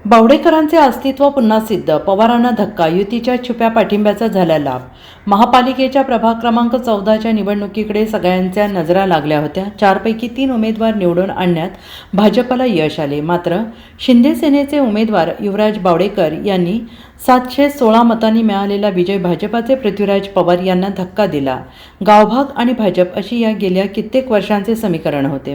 बावडेकरांचे अस्तित्व पुन्हा सिद्ध, पवारांना धक्का, युतीच्या छुप्या पाठिंब्याचा झाला लाभ. महापालिकेच्या प्रभाग क्रमांक 14च्या निवडणुकीकडे सगळ्यांच्या नजरा लागल्या होत्या. 4पैकी 3 उमेदवार निवडून आणण्यात भाजपला यश आले. मात्र शिंदे सेनेचे उमेदवार युवराज बावडेकर यांनी 716 मतांनी मिळालेला विजय भाजपाचे पृथ्वीराज पवार यांना धक्का दिला. गावभाग आणि भाजप अशी या गेल्या कित्येक वर्षांचे समीकरण होते.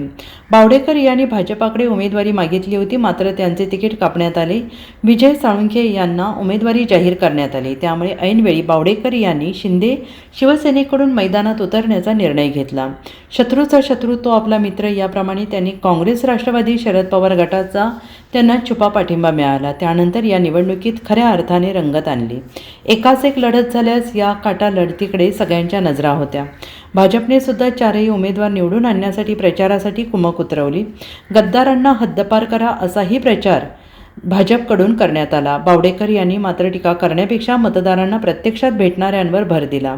बावडेकर यांनी भाजपाकडे उमेदवारी मागितली होती, मात्र त्यांचे तिकीट कापण्यात आले. विजय साळुंखे यांना उमेदवारी जाहीर करण्यात आली. त्यामुळे ऐनवेळी बावडेकर यांनी शिंदे शिवसेनेकडून मैदानात उतरण्याचा निर्णय घेतला. शत्रूचा शत्रू तो आपला मित्र, याप्रमाणे त्यांनी काँग्रेस, राष्ट्रवादी, शरद पवार गटाचा त्यांना छुपा पाठिंबा मिळाला. त्यानंतर या निवडणुकीत खऱ्या अर्थाने रंगत आणली. एकाच एक लढत झाल्यास या काटा लढतीकडे सगळ्यांच्या नजरा होत्या. भाजपने सुद्धा 4ही उमेदवार निवडून आणण्यासाठी प्रचारासाठी कुमक उतरवली. गद्दारांना हद्दपार करा असाही प्रचार भाजपकडून करण्यात आला. बावडेकर यांनी मात्र टीका करण्यापेक्षा मतदारांना प्रत्यक्षात भेटणाऱ्यांवर भर दिला.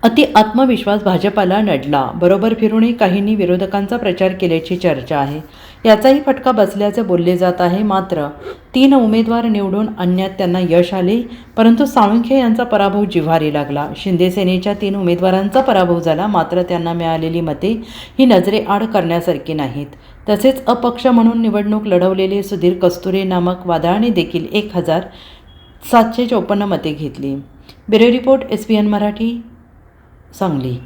अति आत्मविश्वास भाजपाला नडला. बरोबर फिरूनही काहींनी विरोधकांचा प्रचार केल्याची चर्चा आहे. याचाही फटका बसल्याचे बोलले जात आहे. मात्र 3 उमेदवार निवडून आणण्यात त्यांना यश आले, परंतु साळुंखे यांचा पराभव जिव्हारी लागला. शिंदे सेनेच्या 3 उमेदवारांचा पराभव झाला, मात्र त्यांना मिळालेली मते ही नजरेआड करण्यासारखी नाहीत. तसेच अपक्ष म्हणून निवडणूक लढवलेले सुधीर कस्तुरे नामक वादळाने देखील 1754 मते घेतली. Bureau report, SBN Marathi, Sangli.